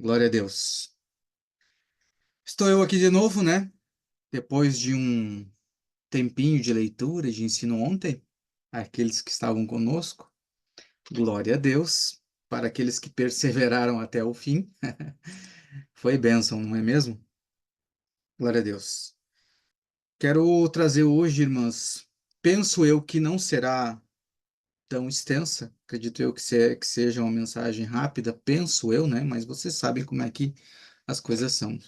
Glória a Deus. Estou eu aqui de novo, né? Depois de um tempinho de leitura, de ensino ontem, aqueles que estavam conosco, glória a Deus, para aqueles que perseveraram até o fim, foi bênção, não é mesmo? Glória a Deus. Quero trazer hoje, irmãs, penso eu que não será tão extensa, acredito eu que seja uma mensagem rápida, penso eu, né? Mas vocês sabem como é que as coisas são.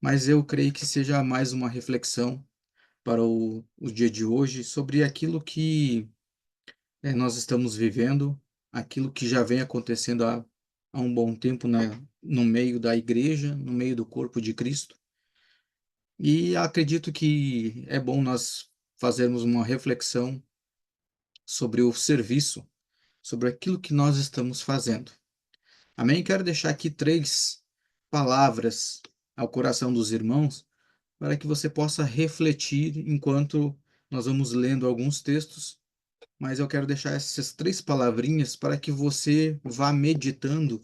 Mas eu creio que seja mais uma reflexão para o dia de hoje sobre aquilo que nós estamos vivendo, aquilo que já vem acontecendo há um bom tempo no meio da igreja, no meio do corpo de Cristo. E acredito que é bom nós fazermos uma reflexão sobre o serviço, sobre aquilo que nós estamos fazendo. Amém? Quero deixar aqui três palavras ao coração dos irmãos para que você possa refletir enquanto nós vamos lendo alguns textos, mas eu quero deixar essas três palavrinhas para que você vá meditando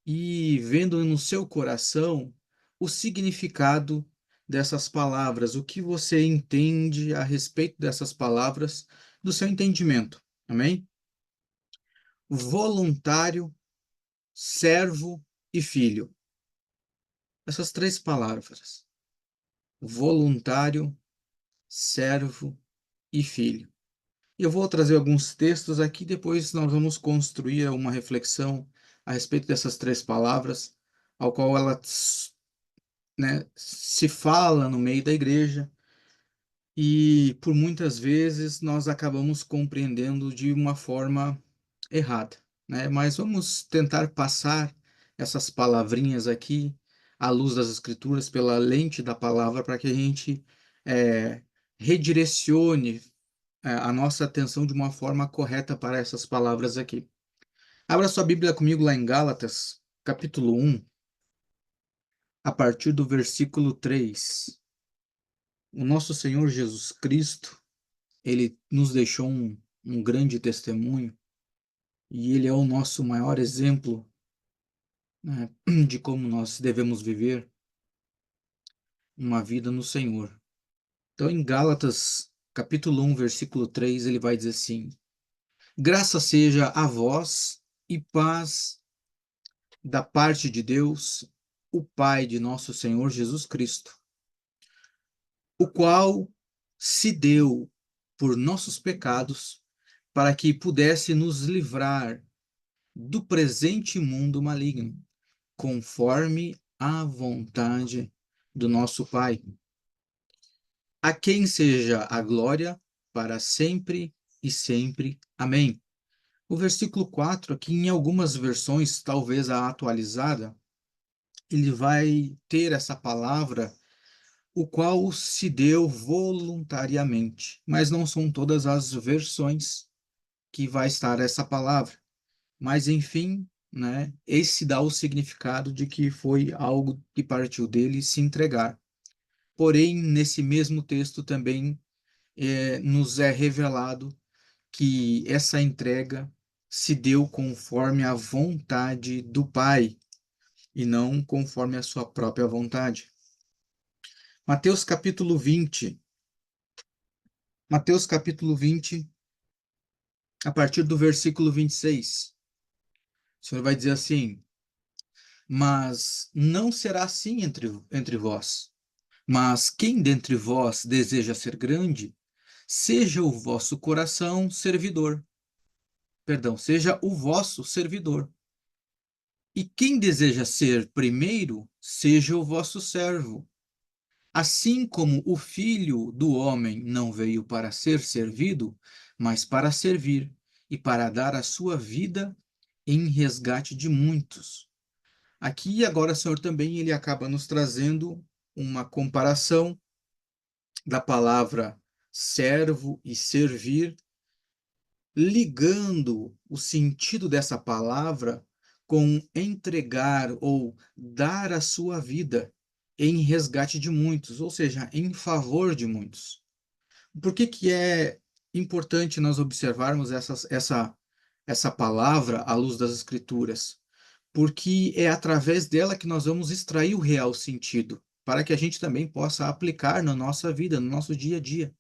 e vendo no seu coração o significado dessas palavras, o que você entende a respeito dessas palavras, do seu entendimento. Amém? Voluntário, servo e filho. Essas três palavras. Voluntário, servo e filho. Eu vou trazer alguns textos aqui, depois nós vamos construir uma reflexão a respeito dessas três palavras, ao qual elas, né, se fala no meio da igreja e por muitas vezes nós acabamos compreendendo de uma forma errada, né? Mas vamos tentar passar essas palavrinhas aqui à luz das escrituras, pela lente da palavra, para que a gente redirecione a nossa atenção de uma forma correta para essas palavras aqui. Abra sua Bíblia comigo lá em Gálatas, capítulo 1, a partir do versículo 3. O nosso Senhor Jesus Cristo, ele nos deixou um grande testemunho e ele é o nosso maior exemplo, né, de como nós devemos viver uma vida no Senhor. Então, em Gálatas, capítulo 1, versículo 3, ele vai dizer assim: Graça seja a vós e paz da parte de Deus, o Pai de nosso Senhor Jesus Cristo, o qual se deu por nossos pecados para que pudesse nos livrar do presente mundo maligno, conforme a vontade do nosso Pai. A quem seja a glória para sempre e sempre. Amém. O versículo 4, aqui em algumas versões, talvez a atualizada, ele vai ter essa palavra, o qual se deu voluntariamente, mas não são todas as versões que vai estar essa palavra. Mas, enfim, né, esse dá o significado de que foi algo que partiu dele se entregar. Porém, nesse mesmo texto também nos é revelado que essa entrega se deu conforme a vontade do Pai e não conforme a sua própria vontade. Mateus capítulo 20. Mateus capítulo 20, a partir do versículo 26. O Senhor vai dizer assim: Mas não será assim entre vós. Mas quem dentre vós deseja ser grande, seja o vosso coração servidor. Perdão, seja o vosso servidor. E quem deseja ser primeiro, seja o vosso servo. Assim como o Filho do homem não veio para ser servido, mas para servir e para dar a sua vida em resgate de muitos. Aqui agora, Senhor, também ele acaba nos trazendo uma comparação da palavra servo e servir, ligando o sentido dessa palavra com entregar ou dar a sua vida em resgate de muitos, ou seja, em favor de muitos. Por que que é importante nós observarmos essa palavra à luz das Escrituras? porque é através dela que nós vamos extrair o real sentido, para que a gente também possa aplicar na nossa vida, no nosso dia a dia.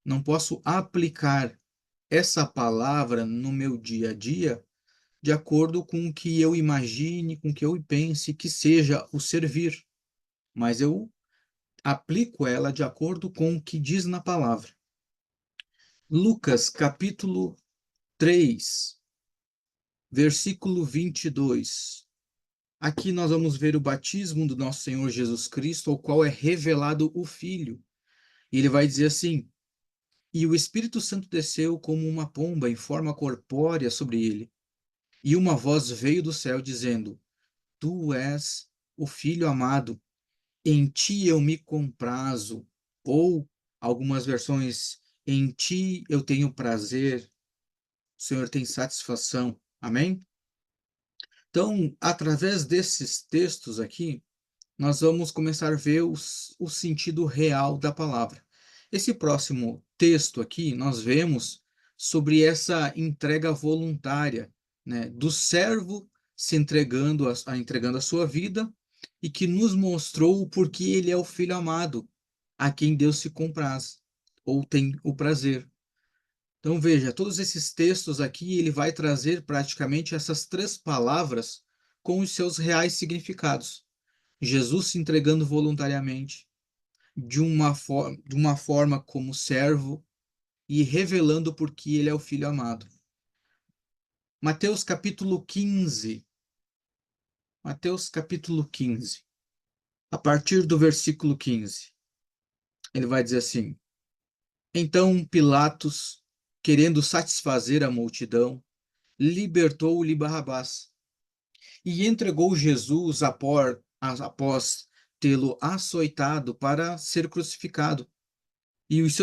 Não posso aplicar essa palavra no meu dia a dia de acordo com o que eu imagine, com o que eu pense que seja o servir, mas eu aplico ela de acordo com o que diz na palavra. Lucas, capítulo 3, versículo 22. Aqui nós vamos ver o batismo do nosso Senhor Jesus Cristo, ao qual é revelado o Filho. E ele vai dizer assim: E o Espírito Santo desceu como uma pomba em forma corpórea sobre ele. E uma voz veio do céu dizendo: Tu és o Filho amado, em ti eu me comprazo. Ou algumas versões, em ti eu tenho prazer, o Senhor tem satisfação. Amém? Então, através desses textos aqui, nós vamos começar a ver o sentido real da palavra. Esse próximo texto aqui, nós vemos sobre essa entrega voluntária, né, do servo se entregando entregando a sua vida e que nos mostrou o porquê ele é o filho amado, a quem Deus se compraz ou tem o prazer. Então veja, todos esses textos aqui, ele vai trazer praticamente essas três palavras com os seus reais significados. Jesus se entregando voluntariamente, de uma forma como servo e revelando por que ele é o Filho amado. Mateus capítulo 15. Mateus capítulo 15. A partir do versículo 15, ele vai dizer assim: Então Pilatos, querendo satisfazer a multidão, libertou-lhe Barrabás e entregou Jesus após tê-lo açoitado para ser crucificado. E os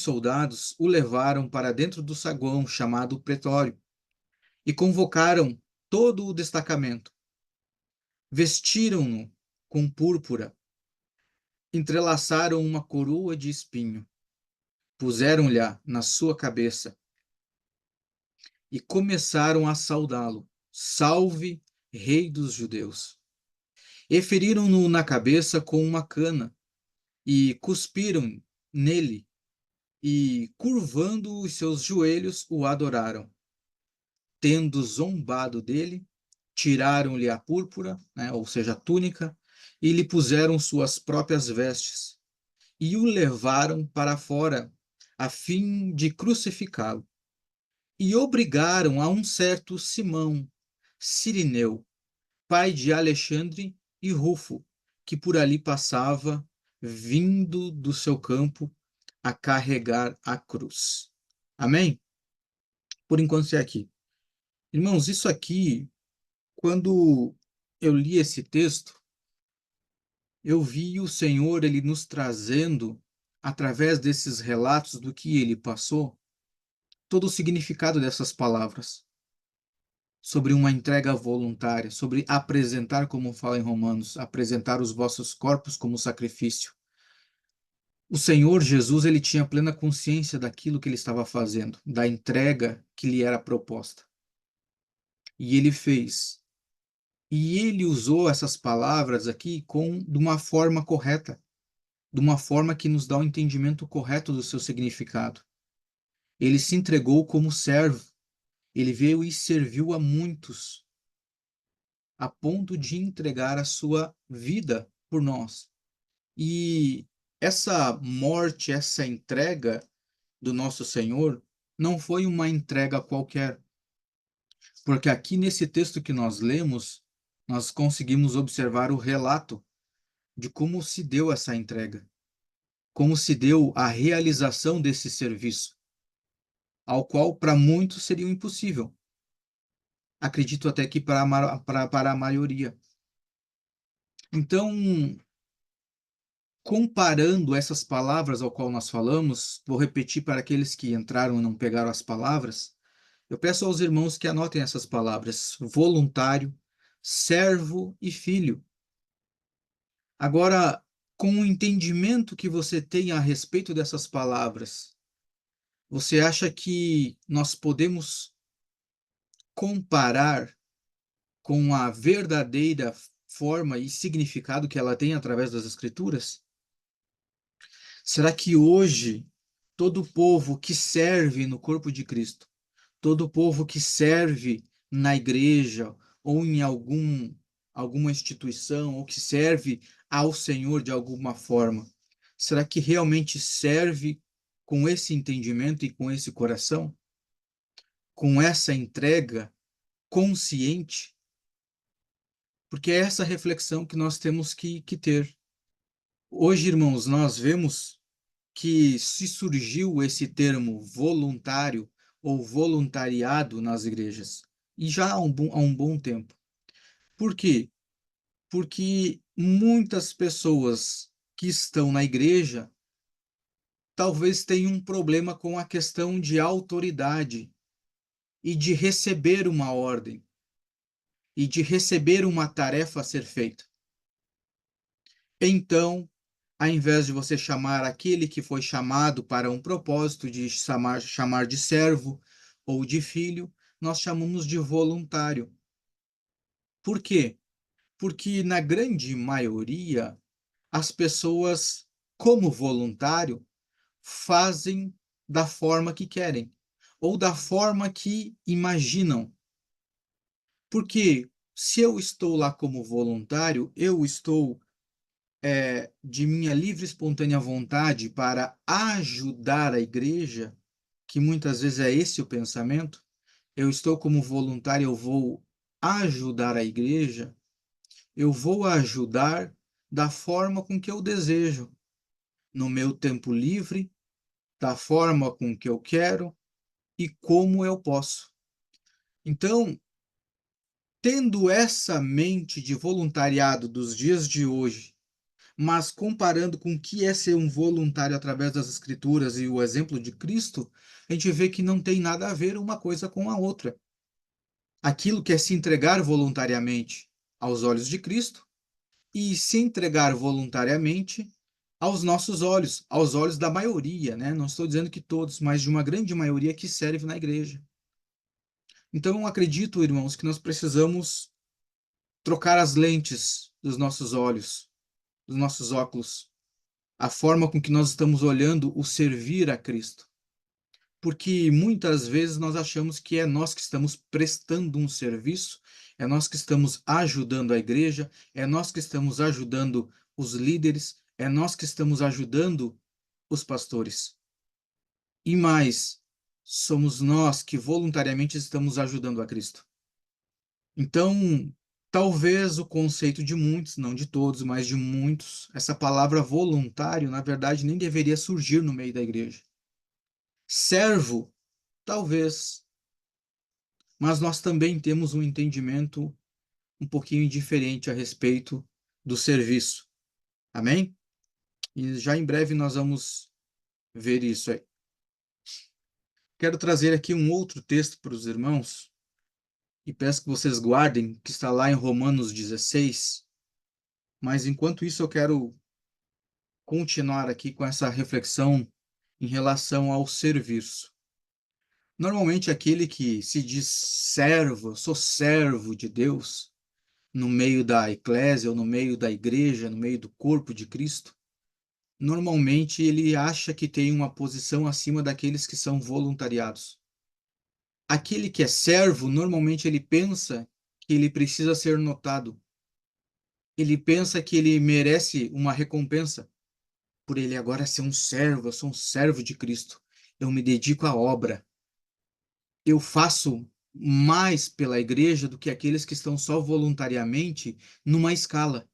soldados o levaram para dentro do saguão chamado Pretório e convocaram todo o destacamento. Vestiram-no com púrpura, entrelaçaram uma coroa de espinho, puseram-lhe na sua cabeça e começaram a saudá-lo. Salve, Rei dos Judeus! E feriram-no na cabeça com uma cana e cuspiram nele e, curvando os seus joelhos, o adoraram. Tendo zombado dele, tiraram-lhe a púrpura, né, ou seja, a túnica, e lhe puseram suas próprias vestes, e o levaram para fora, a fim de crucificá-lo. E obrigaram a um certo Simão, Cirineu, pai de Alexandre e Rufo, que por ali passava, vindo do seu campo, a carregar a cruz. Amém? Por enquanto é aqui. Irmãos, isso aqui, quando eu li esse texto, eu vi o Senhor ele nos trazendo, através desses relatos do que ele passou, todo o significado dessas palavras, sobre uma entrega voluntária, sobre apresentar, como fala em Romanos, apresentar os vossos corpos como sacrifício. O Senhor Jesus, ele tinha plena consciência daquilo que ele estava fazendo, da entrega que lhe era proposta. E ele fez. E ele usou essas palavras aqui de uma forma correta, de uma forma que nos dá o entendimento correto do seu significado. Ele se entregou como servo, ele veio e serviu a muitos, a ponto de entregar a sua vida por nós. E essa morte, essa entrega do nosso Senhor, não foi uma entrega qualquer, porque aqui nesse texto que nós lemos, nós conseguimos observar o relato de como se deu essa entrega, como se deu a realização desse serviço, ao qual para muitos seria impossível. Acredito até que para a maioria. Então, comparando essas palavras ao qual nós falamos, vou repetir para aqueles que entraram e não pegaram as palavras, eu peço aos irmãos que anotem essas palavras: voluntário, servo e filho. Agora, com o entendimento que você tem a respeito dessas palavras, você acha que nós podemos comparar com a verdadeira forma e significado que ela tem através das Escrituras? Será que hoje todo povo que serve no corpo de Cristo, todo povo que serve na igreja ou em alguma instituição ou que serve ao Senhor de alguma forma, será que realmente serve com esse entendimento e com esse coração, com essa entrega consciente? Porque é essa reflexão que nós temos que ter. Hoje, irmãos, nós vemos que se surgiu esse termo voluntário ou voluntariado nas igrejas, e já há um bom tempo. Por quê? Porque muitas pessoas que estão na igreja talvez tenham um problema com a questão de autoridade e de receber uma ordem e de receber uma tarefa a ser feita. Então, ao invés de você chamar aquele que foi chamado para um propósito de chamar de servo ou de filho, nós chamamos de voluntário. Por quê? Porque, na grande maioria, as pessoas, como voluntário, fazem da forma que querem ou da forma que imaginam. Porque se eu estou lá como voluntário, eu estou de minha livre e espontânea vontade para ajudar a igreja, que muitas vezes é esse o pensamento, eu estou como voluntário, eu vou ajudar a igreja, eu vou ajudar da forma com que eu desejo, no meu tempo livre, da forma com que eu quero e como eu posso. Então, tendo essa mente de voluntariado dos dias de hoje, mas comparando com o que é ser um voluntário através das Escrituras e o exemplo de Cristo, a gente vê que não tem nada a ver uma coisa com a outra. Aquilo que é se entregar voluntariamente aos olhos de Cristo e se entregar voluntariamente aos nossos olhos, aos olhos da maioria, né? Não estou dizendo que todos, mas de uma grande maioria que serve na igreja. Então, eu acredito, irmãos, que nós precisamos trocar as lentes dos nossos olhos, dos nossos óculos, a forma com que nós estamos olhando o servir a Cristo. Porque muitas vezes nós achamos que é nós que estamos prestando um serviço, é nós que estamos ajudando a igreja, é nós que estamos ajudando os líderes, é nós que estamos ajudando os pastores. E mais, somos nós que voluntariamente estamos ajudando a Cristo. Então, talvez o conceito de muitos, não de todos, mas de muitos, essa palavra voluntário, na verdade, nem deveria surgir no meio da igreja. Servo, talvez, mas nós também temos um entendimento um pouquinho diferente a respeito do serviço. Amém? E já em breve nós vamos ver isso aí. Quero trazer aqui um outro texto para os irmãos e peço que vocês guardem, que está lá em Romanos 16. Mas enquanto isso, eu quero continuar aqui com essa reflexão em relação ao serviço. Normalmente, aquele que se diz servo, eu sou servo de Deus, no meio da eclésia ou no meio da igreja, no meio do corpo de Cristo, normalmente ele acha que tem uma posição acima daqueles que são voluntariados. Aquele que é servo, normalmente ele pensa que ele precisa ser notado. Ele pensa que ele merece uma recompensa por ele agora ser um servo, eu sou um servo de Cristo. Eu me dedico à obra. Eu faço mais pela igreja do que aqueles que estão só voluntariamente numa escala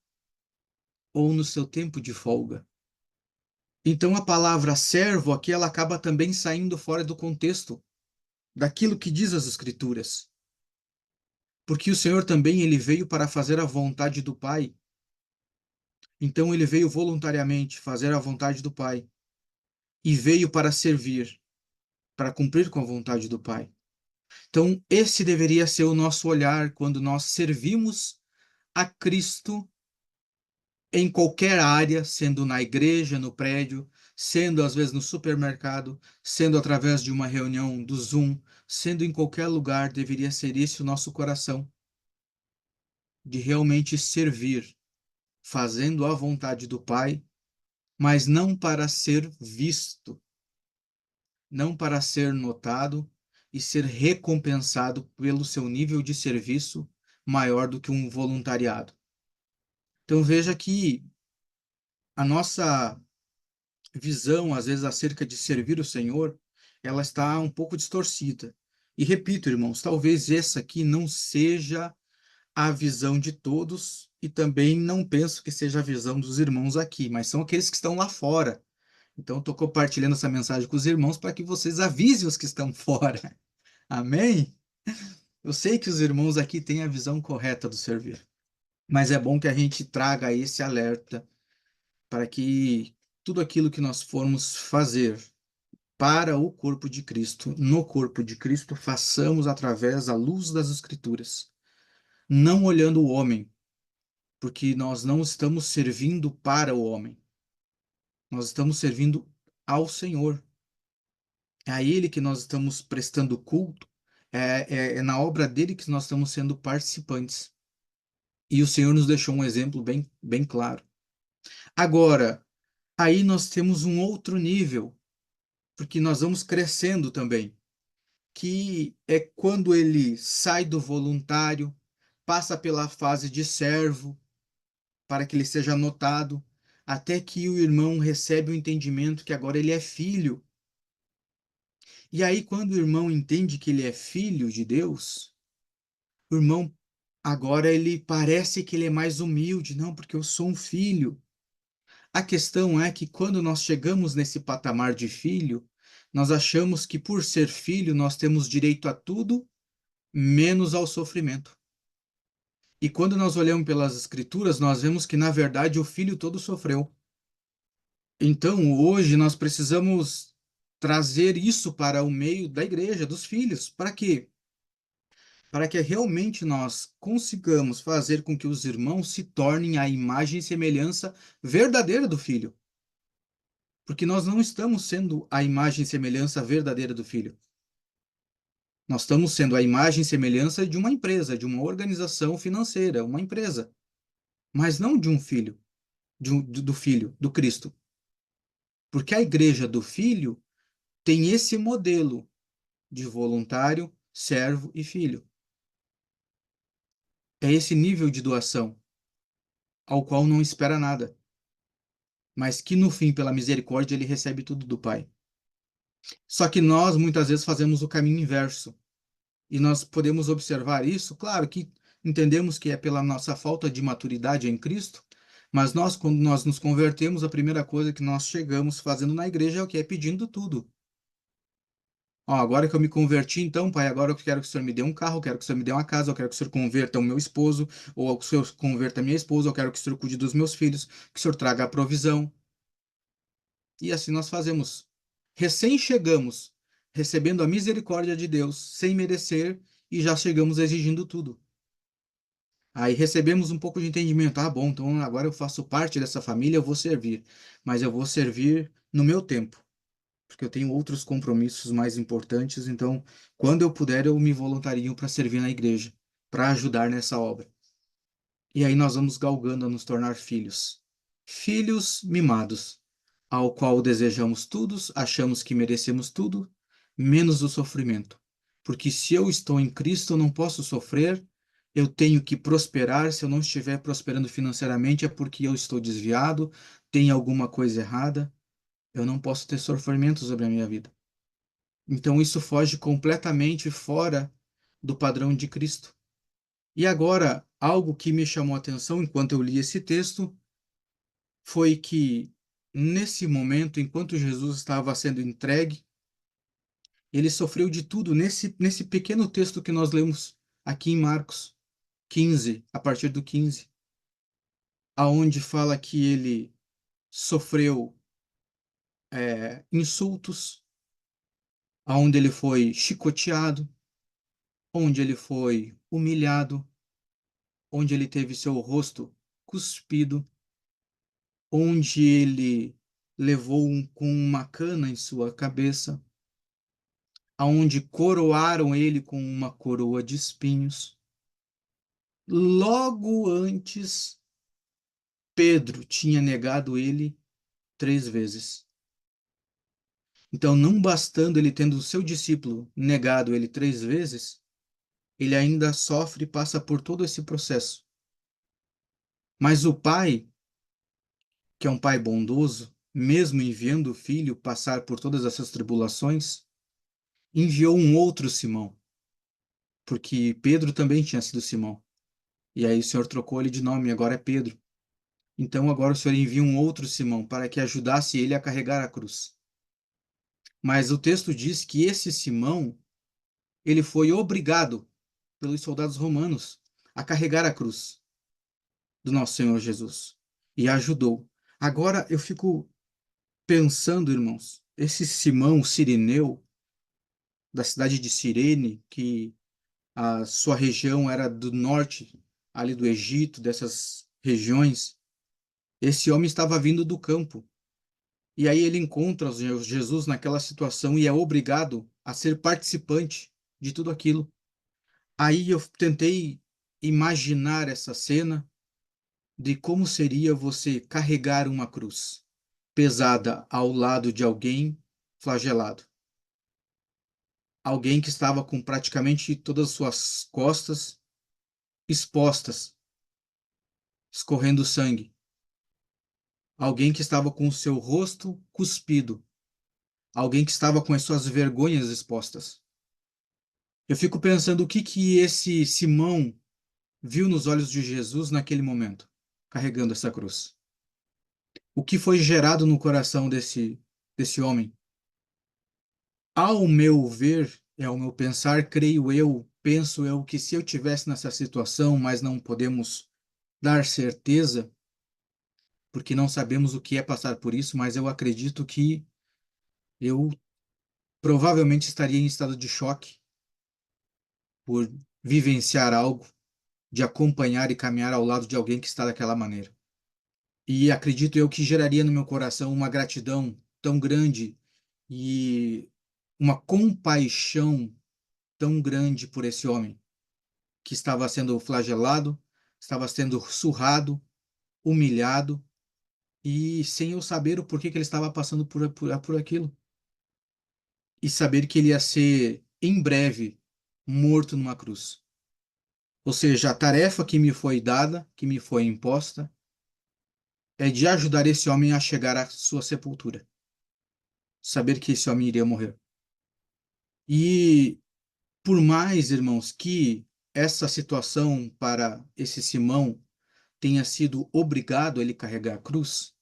ou no seu tempo de folga. Então a palavra servo aqui ela acaba também saindo fora do contexto daquilo que diz as Escrituras. Porque o Senhor também ele veio para fazer a vontade do Pai. Então ele veio voluntariamente fazer a vontade do Pai e veio para servir, para cumprir com a vontade do Pai. Então esse deveria ser o nosso olhar quando nós servimos a Cristo em qualquer área, sendo na igreja, no prédio, sendo às vezes no supermercado, sendo através de uma reunião do Zoom, sendo em qualquer lugar, deveria ser esse o nosso coração. de realmente servir, fazendo a vontade do Pai, mas não para ser visto, não para ser notado e ser recompensado pelo seu nível de serviço maior do que um voluntariado. Então veja que a nossa visão, às vezes, acerca de servir o Senhor, ela está um pouco distorcida. E repito, irmãos, talvez essa aqui não seja a visão de todos e também não penso que seja a visão dos irmãos aqui, mas são aqueles que estão lá fora. Então, estou compartilhando essa mensagem com os irmãos para que vocês avisem os que estão fora. Amém? Eu sei que os irmãos aqui têm a visão correta do servir, mas é bom que a gente traga esse alerta para que tudo aquilo que nós formos fazer para o corpo de Cristo, no corpo de Cristo, façamos através da luz das Escrituras, não olhando o homem, porque nós não estamos servindo para o homem, nós estamos servindo ao Senhor. É a Ele que nós estamos prestando culto, é na obra dele que nós estamos sendo participantes. E o Senhor nos deixou um exemplo bem, bem claro. Agora, aí nós temos um outro nível, porque nós vamos crescendo também, que é quando ele sai do voluntário, passa pela fase de servo, para que ele seja notado, até que o irmão recebe o entendimento que agora ele é filho. E aí, quando o irmão entende que ele é filho de Deus, o irmão agora ele parece que ele é mais humilde, não, porque eu sou um filho. A questão é que quando nós chegamos nesse patamar de filho, nós achamos que por ser filho nós temos direito a tudo, menos ao sofrimento. E quando nós olhamos pelas escrituras, nós vemos que na verdade o filho todo sofreu. Então, hoje nós precisamos trazer isso para o meio da igreja, dos filhos. Para quê? Para que realmente nós consigamos fazer com que os irmãos se tornem a imagem e semelhança verdadeira do filho. Porque nós não estamos sendo a imagem e semelhança verdadeira do filho. Nós estamos sendo a imagem e semelhança de uma empresa, de uma organização financeira, uma empresa, mas não de um filho, do filho, do Cristo. Porque a igreja do filho tem esse modelo de voluntário, servo e filho. É esse nível de doação, ao qual não espera nada, mas que no fim, pela misericórdia, ele recebe tudo do Pai. Só que nós muitas vezes fazemos o caminho inverso. E nós podemos observar isso, claro que entendemos que é pela nossa falta de maturidade em Cristo, mas nós, quando nós nos convertemos, a primeira coisa que nós chegamos fazendo na igreja é o que? É pedindo tudo. Ó, agora que eu me converti, então, pai, agora eu quero que o senhor me dê um carro, eu quero que o senhor me dê uma casa, eu quero que o senhor converta o meu esposo, ou que o senhor converta a minha esposa, eu quero que o senhor cuide dos meus filhos, que o senhor traga a provisão. E assim nós fazemos. Recém chegamos, recebendo a misericórdia de Deus, sem merecer, e já chegamos exigindo tudo. Aí recebemos um pouco de entendimento. Ah, bom, então agora eu faço parte dessa família, eu vou servir. Mas eu vou servir no meu tempo, porque eu tenho outros compromissos mais importantes. Então, quando eu puder, eu me voluntario para servir na igreja, para ajudar nessa obra. E aí nós vamos galgando a nos tornar filhos. Filhos mimados, ao qual desejamos tudo, achamos que merecemos tudo, menos o sofrimento. Porque se eu estou em Cristo, eu não posso sofrer, eu tenho que prosperar. Se eu não estiver prosperando financeiramente, é porque eu estou desviado, tem alguma coisa errada. Eu não posso ter sofrimento sobre a minha vida. Então isso foge completamente fora do padrão de Cristo. E agora, algo que me chamou a atenção enquanto eu li esse texto foi que, nesse momento, enquanto Jesus estava sendo entregue, ele sofreu de tudo nesse pequeno texto que nós lemos aqui em Marcos 15, a partir do 15, aonde fala que ele sofreu insultos, aonde ele foi chicoteado, onde ele foi humilhado, onde ele teve seu rosto cuspido, onde ele levou com uma cana em sua cabeça, aonde coroaram ele com uma coroa de espinhos. Logo antes, Pedro tinha negado ele 3 vezes. Então, não bastando ele tendo o seu discípulo negado ele 3 vezes, ele ainda sofre e passa por todo esse processo. Mas o pai, que é um pai bondoso, mesmo enviando o filho passar por todas essas tribulações, enviou um outro Simão, porque Pedro também tinha sido Simão. E aí o Senhor trocou ele de nome, agora é Pedro. Então agora o Senhor envia um outro Simão para que ajudasse ele a carregar a cruz. Mas o texto diz que esse Simão, ele foi obrigado pelos soldados romanos a carregar a cruz do nosso Senhor Jesus e ajudou. Agora eu fico pensando, irmãos, esse Simão Cirineu da cidade de Cirene, que a sua região era do norte, ali do Egito, dessas regiões, esse homem estava vindo do campo. E aí ele encontra Jesus naquela situação e é obrigado a ser participante de tudo aquilo. Aí eu tentei imaginar essa cena de como seria você carregar uma cruz pesada ao lado de alguém flagelado. Alguém que estava com praticamente todas as suas costas expostas, escorrendo sangue. Alguém que estava com o seu rosto cuspido. Alguém que estava com as suas vergonhas expostas. Eu fico pensando o que que esse Simão viu nos olhos de Jesus naquele momento, carregando essa cruz. O que foi gerado no coração desse homem? Ao meu ver, ao meu pensar, creio eu, penso eu que se eu tivesse nessa situação, mas não podemos dar certeza, porque não sabemos o que é passar por isso, mas eu acredito que eu provavelmente estaria em estado de choque por vivenciar algo, de acompanhar e caminhar ao lado de alguém que está daquela maneira. E acredito eu que geraria no meu coração uma gratidão tão grande e uma compaixão tão grande por esse homem que estava sendo flagelado, estava sendo surrado, humilhado e sem eu saber o porquê que ele estava passando por aquilo. E saber que ele ia ser, em breve, morto numa cruz. Ou seja, a tarefa que me foi dada, que me foi imposta, é de ajudar esse homem a chegar à sua sepultura. Saber que esse homem iria morrer. E por mais, irmãos, que essa situação para esse Simão tenha sido obrigado a ele carregar a cruz,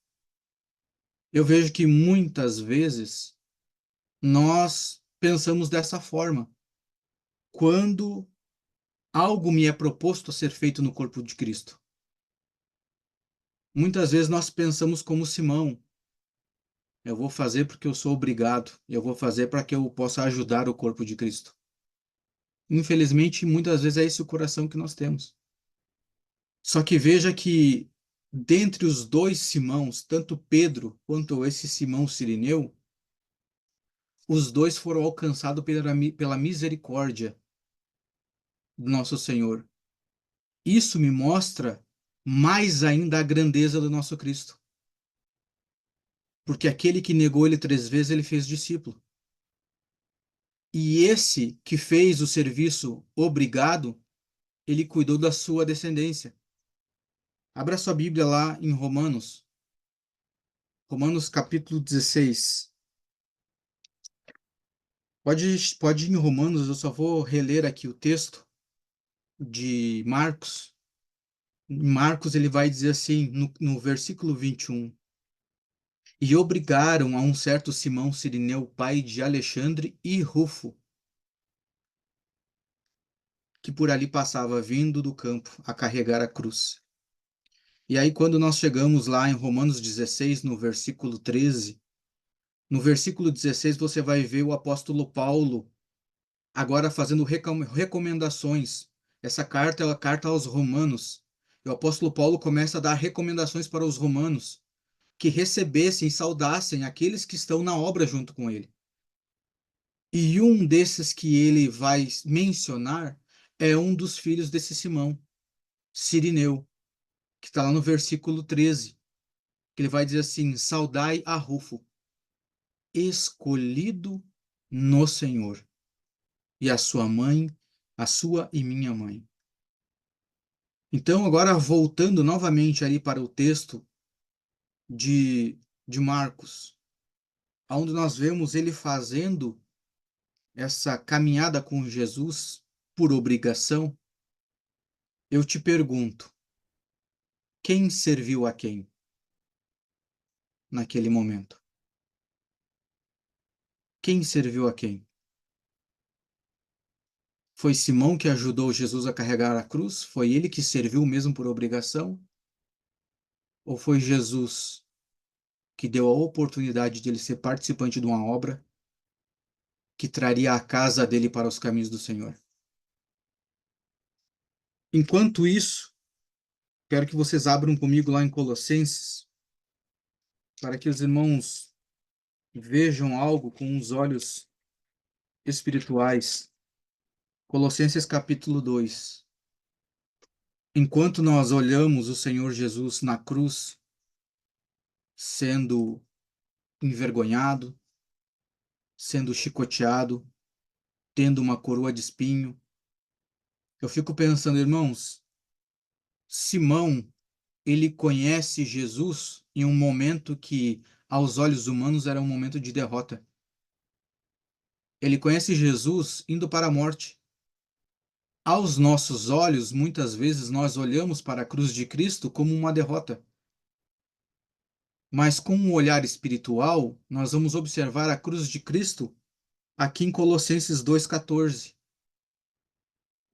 eu vejo que muitas vezes nós pensamos dessa forma. Quando algo me é proposto a ser feito no corpo de Cristo, muitas vezes nós pensamos como Simão: eu vou fazer porque eu sou obrigado, eu vou fazer para que eu possa ajudar o corpo de Cristo. Infelizmente, muitas vezes é esse o coração que nós temos. Só que veja que dentre os dois Simãos, tanto Pedro quanto esse Simão Cirineu, os dois foram alcançados pela misericórdia do nosso Senhor. Isso me mostra mais ainda a grandeza do nosso Cristo. Porque aquele que negou ele 3 vezes, ele fez discípulo. E esse que fez o serviço obrigado, ele cuidou da sua descendência. Abra sua Bíblia lá em Romanos, Romanos capítulo 16. Pode ir em Romanos, eu só vou reler aqui o texto de Marcos. Em Marcos ele vai dizer assim, no versículo 21. E obrigaram a um certo Simão Cirineu, pai de Alexandre e Rufo, que por ali passava vindo do campo a carregar a cruz. E aí, quando nós chegamos lá em Romanos 16, no versículo 13, no versículo 16 você vai ver o apóstolo Paulo agora fazendo recomendações. Essa carta é a carta aos Romanos. E o apóstolo Paulo começa a dar recomendações para os romanos que recebessem e saudassem aqueles que estão na obra junto com ele. E um desses que ele vai mencionar é um dos filhos desse Simão. Cirineu, que está lá no versículo 13, que ele vai dizer assim: saudai a Rufo, escolhido no Senhor, e a sua mãe, a sua e minha mãe. Então, agora voltando novamente ali para o texto de, de Marcos, onde nós vemos ele fazendo essa caminhada com Jesus por obrigação, eu te pergunto, quem serviu a quem naquele momento? Quem serviu a quem? Foi Simão que ajudou Jesus a carregar a cruz? Foi ele que serviu mesmo por obrigação? Ou foi Jesus que deu a oportunidade de ele ser participante de uma obra que traria a casa dele para os caminhos do Senhor? Enquanto isso, quero que vocês abram comigo lá em Colossenses, para que os irmãos vejam algo com os olhos espirituais. Colossenses capítulo 2. Enquanto nós olhamos o Senhor Jesus na cruz, sendo envergonhado, sendo chicoteado, tendo uma coroa de espinho, eu fico pensando, irmãos, Simão, ele conhece Jesus em um momento que, aos olhos humanos, era um momento de derrota. Ele conhece Jesus indo para a morte. Aos nossos olhos, muitas vezes nós olhamos para a cruz de Cristo como uma derrota. Mas com um olhar espiritual, nós vamos observar a cruz de Cristo aqui em Colossenses 2,14.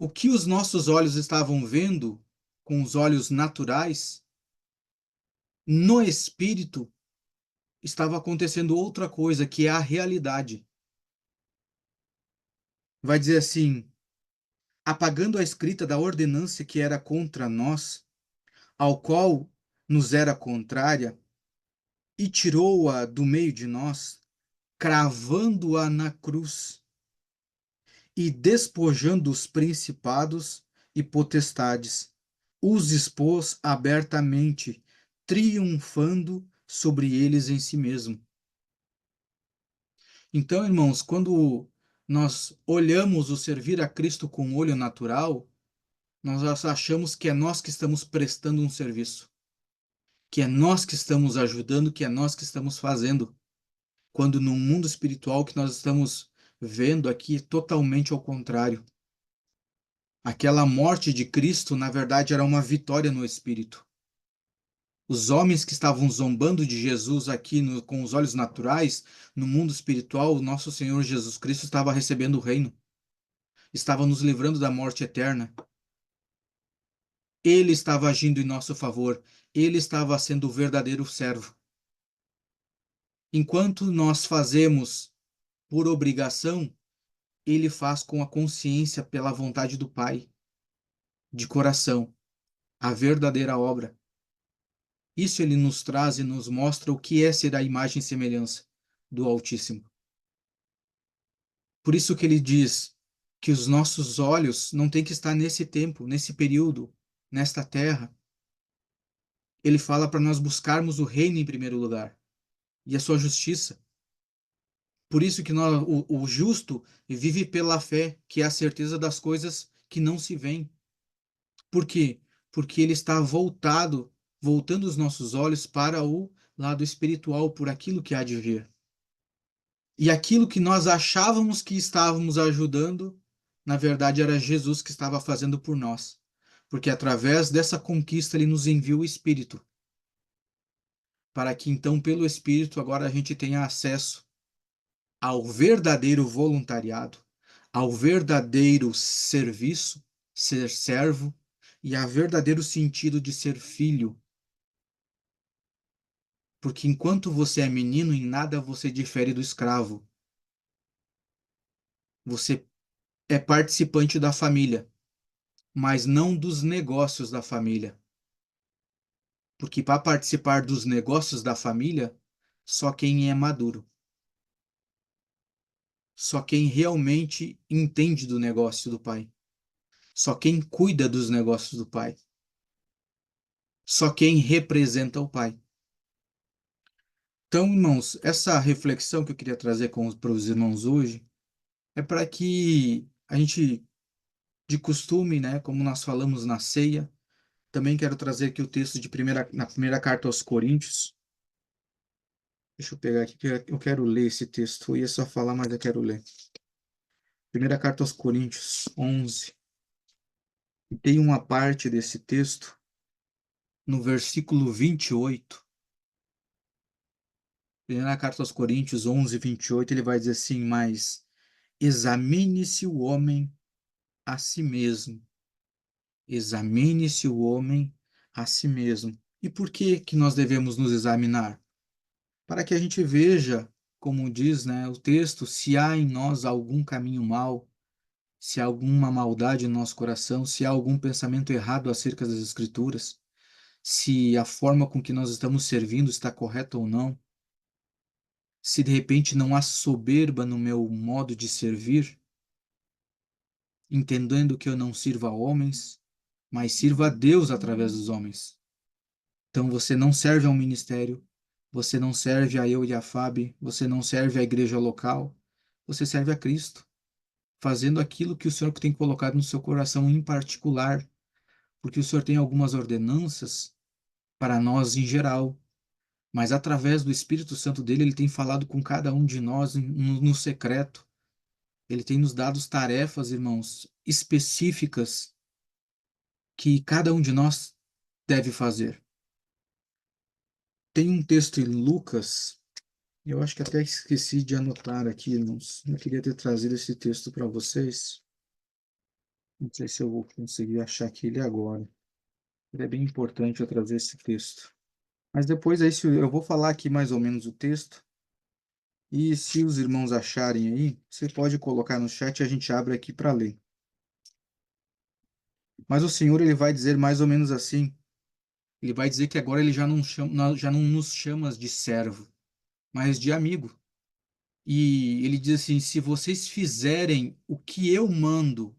O que os nossos olhos estavam vendo com os olhos naturais, no espírito estava acontecendo outra coisa, que é a realidade. Vai dizer assim: apagando a escrita da ordenança que era contra nós, ao qual nos era contrária, e tirou-a do meio de nós, cravando-a na cruz e despojando os principados e potestades, os expôs abertamente, triunfando sobre eles em si mesmo. Então, irmãos, quando nós olhamos o servir a Cristo com o olho natural, nós achamos que é nós que estamos prestando um serviço, que é nós que estamos ajudando, que é nós que estamos fazendo, quando no mundo espiritual que nós estamos vendo aqui é totalmente ao contrário. Aquela morte de Cristo, na verdade, era uma vitória no espírito. Os homens que estavam zombando de Jesus aqui com os olhos naturais, no mundo espiritual, o nosso Senhor Jesus Cristo estava recebendo o reino, estava nos livrando da morte eterna. Ele estava agindo em nosso favor, ele estava sendo o verdadeiro servo. Enquanto nós fazemos por obrigação, ele faz com a consciência pela vontade do Pai, de coração, a verdadeira obra. Isso ele nos traz e nos mostra o que é ser a imagem e semelhança do Altíssimo. Por isso que ele diz que os nossos olhos não têm que estar nesse tempo, nesse período, nesta terra. Ele fala para nós buscarmos o reino em primeiro lugar e a sua justiça. Por isso que o justo vive pela fé, que é a certeza das coisas que não se veem. Por quê? Porque ele está voltando os nossos olhos para o lado espiritual, por aquilo que há de vir. E aquilo que nós achávamos que estávamos ajudando, na verdade era Jesus que estava fazendo por nós. Porque através dessa conquista ele nos enviou o Espírito, para que então pelo Espírito agora a gente tenha acesso ao verdadeiro voluntariado, ao verdadeiro serviço, ser servo e ao verdadeiro sentido de ser filho. Porque enquanto você é menino, em nada você difere do escravo. Você é participante da família, mas não dos negócios da família. Porque para participar dos negócios da família, só quem é maduro. Só quem realmente entende do negócio do pai. Só quem cuida dos negócios do pai. só quem representa o Pai. Então, irmãos, essa reflexão que eu queria trazer para os irmãos hoje é para que a gente, de costume, né, como nós falamos na ceia, também quero trazer aqui o texto na primeira carta aos Coríntios. Deixa eu pegar aqui, que eu quero ler esse texto. Eu ia só falar, mas eu quero ler. Primeira carta aos Coríntios, 11. E tem uma parte desse texto, no versículo 28. Primeira carta aos Coríntios, 11, 28, ele vai dizer assim, mas examine-se o homem a si mesmo. Examine-se o homem a si mesmo. E por que que nós devemos nos examinar? Para que a gente veja, como diz, né, o texto, se há em nós algum caminho mau, se há alguma maldade no nosso coração, se há algum pensamento errado acerca das Escrituras, se a forma com que nós estamos servindo está correta ou não, se de repente não há soberba no meu modo de servir, entendendo que eu não sirvo a homens, mas sirvo a Deus através dos homens. Então você não serve ao ministério, você não serve a eu e a Fábio, você não serve à igreja local, você serve a Cristo, fazendo aquilo que o Senhor tem colocado no seu coração em particular, porque o Senhor tem algumas ordenanças para nós em geral, mas através do Espírito Santo dele, ele tem falado com cada um de nós no secreto. Ele tem nos dado tarefas, irmãos, específicas que cada um de nós deve fazer. Tem um texto em Lucas, eu acho que até esqueci de anotar aqui, irmãos. Eu queria ter trazido esse texto para vocês. Não sei se eu vou conseguir achar aqui ele agora. Ele é bem importante eu trazer esse texto. Mas depois aí eu vou falar aqui mais ou menos o texto. E se os irmãos acharem aí, você pode colocar no chat e a gente abre aqui para ler. Mas o Senhor ele vai dizer mais ou menos assim. Ele vai dizer que agora ele já não nos chama de servo, mas de amigo. E ele diz assim: se vocês fizerem o que eu mando,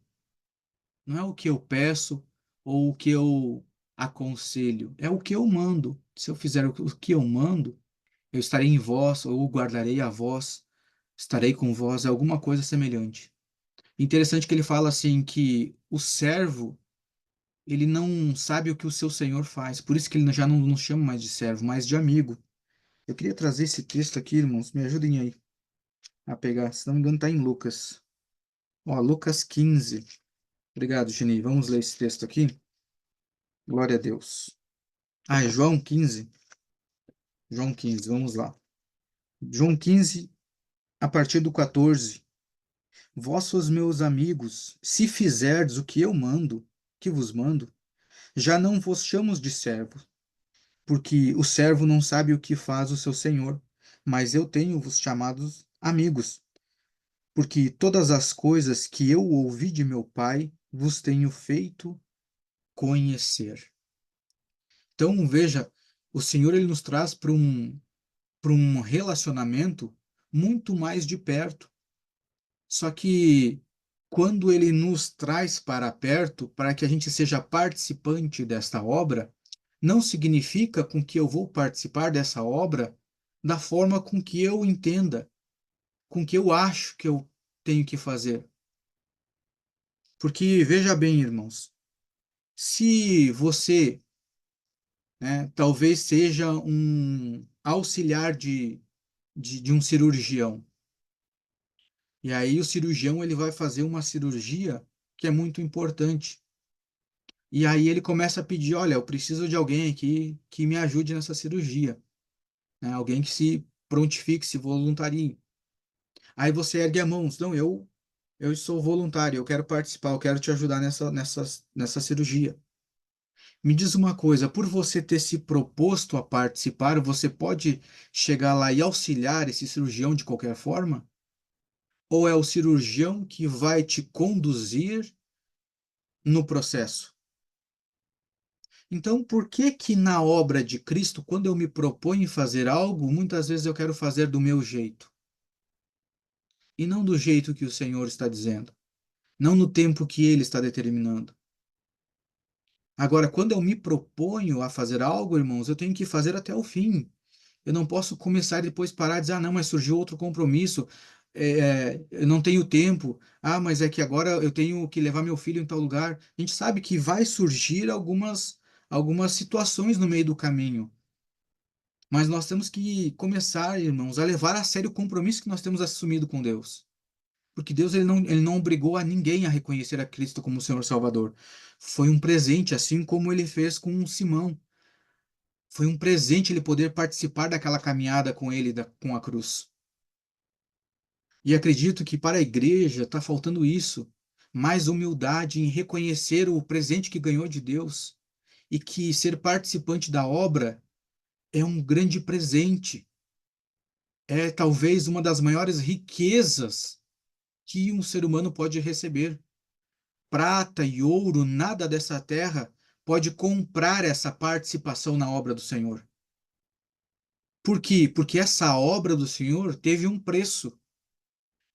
não é o que eu peço ou o que eu aconselho, é o que eu mando. Se eu fizer o que eu mando, eu estarei em vós, ou guardarei a vós, estarei com vós, é alguma coisa semelhante. Interessante que ele fala assim que o servo, ele não sabe o que o seu senhor faz, por isso que ele já não nos chama mais de servo, mas de amigo. Eu queria trazer esse texto aqui, irmãos, me ajudem aí a pegar, se não me engano está em Lucas. Ó, Lucas 15. Obrigado, Geni. Vamos ler esse texto aqui. Glória a Deus. Ah, é João 15. João 15, vamos lá. João 15, a partir do 14. Vós sois meus amigos, se fizerdes o que eu mando, que vos mando, já não vos chamo de servo, porque o servo não sabe o que faz o seu senhor, mas eu tenho-vos chamados amigos, porque todas as coisas que eu ouvi de meu Pai vos tenho feito conhecer. Então, veja, o Senhor ele nos traz para um relacionamento muito mais de perto. Só que quando ele nos traz para perto, para que a gente seja participante desta obra, não significa com que eu vou participar dessa obra da forma com que eu entenda, com que eu acho que eu tenho que fazer. Porque veja bem, irmãos, se você, né, talvez seja um auxiliar de um cirurgião, e aí o cirurgião ele vai fazer uma cirurgia que é muito importante. E aí ele começa a pedir, olha, eu preciso de alguém aqui que me ajude nessa cirurgia, né? Alguém que se prontifique, se voluntarie. Aí você ergue a mão, não, eu sou voluntário, eu quero participar, eu quero te ajudar nessa cirurgia. Me diz uma coisa, por você ter se proposto a participar, você pode chegar lá e auxiliar esse cirurgião de qualquer forma? Ou é o cirurgião que vai te conduzir no processo? Então, por que que na obra de Cristo, quando eu me proponho em fazer algo, muitas vezes eu quero fazer do meu jeito, e não do jeito que o Senhor está dizendo, não no tempo que Ele está determinando? Agora, quando eu me proponho a fazer algo, irmãos, eu tenho que fazer até o fim. Eu não posso começar e depois parar e dizer, ah, não, mas surgiu outro compromisso, eu não tenho tempo, ah, mas é que agora eu tenho que levar meu filho em tal lugar. A gente sabe que vai surgir algumas situações no meio do caminho, mas nós temos que começar, irmãos, a levar a sério o compromisso que nós temos assumido com Deus. Porque Deus ele não obrigou a ninguém a reconhecer a Cristo como Senhor Salvador. Foi um presente, assim como ele fez com Simão. Foi um presente ele poder participar daquela caminhada com ele, com a cruz. E acredito que para a igreja está faltando isso, mais humildade em reconhecer o presente que ganhou de Deus e que ser participante da obra é um grande presente, é talvez uma das maiores riquezas que um ser humano pode receber. Prata e ouro, nada dessa terra pode comprar essa participação na obra do Senhor. Por quê? Porque essa obra do Senhor teve um preço,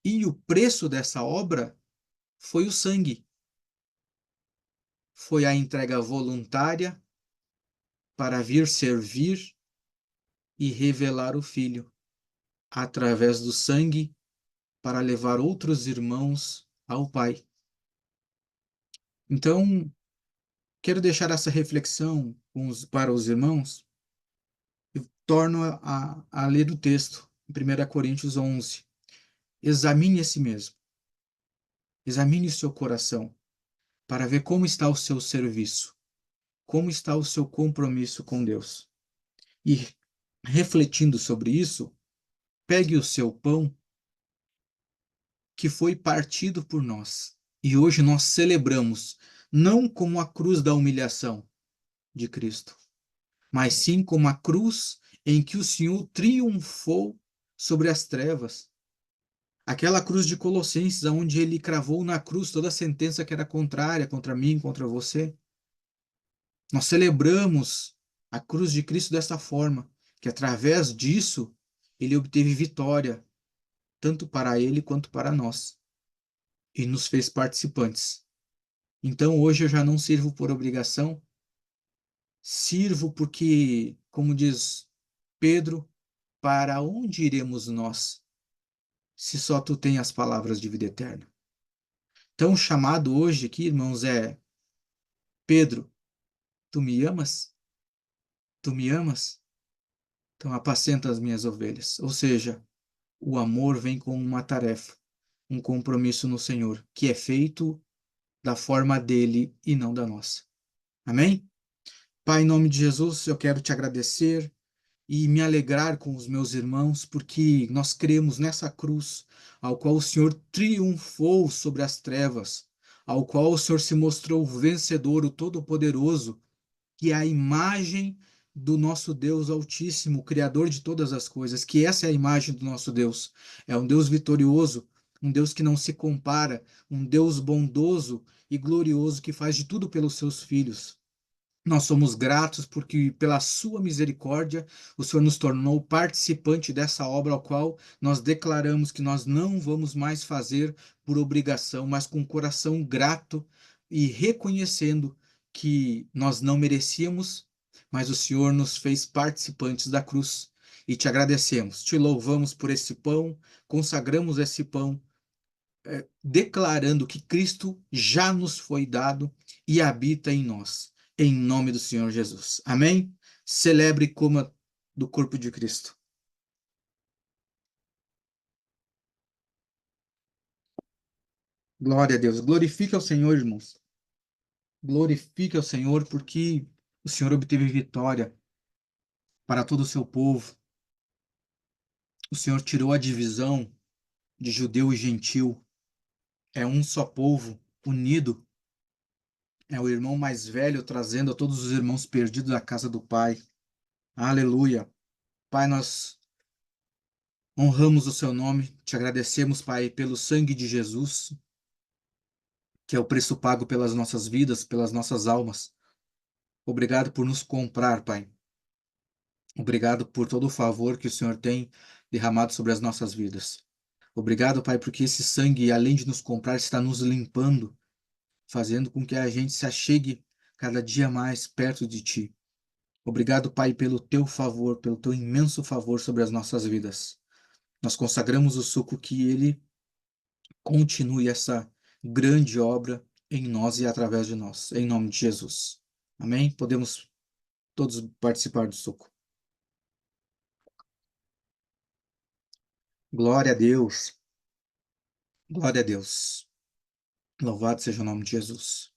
e o preço dessa obra foi o sangue. Foi a entrega voluntária para vir servir e revelar o Filho, através do sangue, para levar outros irmãos ao Pai. Então, quero deixar essa reflexão para os irmãos e torno a ler o texto, em 1 Coríntios 11. Examine a si mesmo, examine o seu coração, para ver como está o seu serviço, como está o seu compromisso com Deus. E refletindo sobre isso, pegue o seu pão que foi partido por nós. E hoje nós celebramos não como a cruz da humilhação de Cristo, mas sim como a cruz em que o Senhor triunfou sobre as trevas. Aquela cruz de Colossenses, onde ele cravou na cruz toda a sentença que era contrária contra mim, contra você. Nós celebramos a cruz de Cristo dessa forma, que através disso ele obteve vitória, tanto para ele quanto para nós, e nos fez participantes. Então hoje eu já não sirvo por obrigação, sirvo porque, como diz Pedro, para onde iremos nós, se só tu tens as palavras de vida eterna? Então o chamado hoje aqui, irmãos, é: Pedro, tu me amas? Tu me amas? Então apacenta as minhas ovelhas. Ou seja, o amor vem com uma tarefa, um compromisso no Senhor, que é feito da forma dele e não da nossa. Amém? Pai, em nome de Jesus, eu quero te agradecer e me alegrar com os meus irmãos, porque nós cremos nessa cruz, ao qual o Senhor triunfou sobre as trevas, ao qual o Senhor se mostrou vencedor, o Todo-Poderoso, que é a imagem do nosso Deus Altíssimo, Criador de todas as coisas, que essa é a imagem do nosso Deus. É um Deus vitorioso, um Deus que não se compara, um Deus bondoso e glorioso que faz de tudo pelos seus filhos. Nós somos gratos porque, pela sua misericórdia, o Senhor nos tornou participante dessa obra, ao qual nós declaramos que nós não vamos mais fazer por obrigação, mas com o coração grato e reconhecendo que nós não merecíamos, mas o Senhor nos fez participantes da cruz. E te agradecemos, te louvamos por esse pão, consagramos esse pão declarando que Cristo já nos foi dado e habita em nós, em nome do Senhor Jesus. Amém? Celebre e coma do corpo de Cristo. Glória a Deus. Glorifique ao Senhor, irmãos. Glorifique ao Senhor, porque o Senhor obteve vitória para todo o seu povo. O Senhor tirou a divisão de judeu e gentil. É um só povo, unido. É o irmão mais velho trazendo a todos os irmãos perdidos à casa do Pai. Aleluia. Pai, nós honramos o seu nome, te agradecemos, Pai, pelo sangue de Jesus, que é o preço pago pelas nossas vidas, pelas nossas almas. Obrigado por nos comprar, Pai. Obrigado por todo o favor que o Senhor tem derramado sobre as nossas vidas. Obrigado, Pai, porque esse sangue, além de nos comprar, está nos limpando, fazendo com que a gente se achegue cada dia mais perto de Ti. Obrigado, Pai, pelo Teu favor, pelo Teu imenso favor sobre as nossas vidas. Nós consagramos o suco que ele continue essa grande obra em nós e através de nós, em nome de Jesus. Amém? Podemos todos participar do suco. Glória a Deus. Glória a Deus. Louvado seja o nome de Jesus.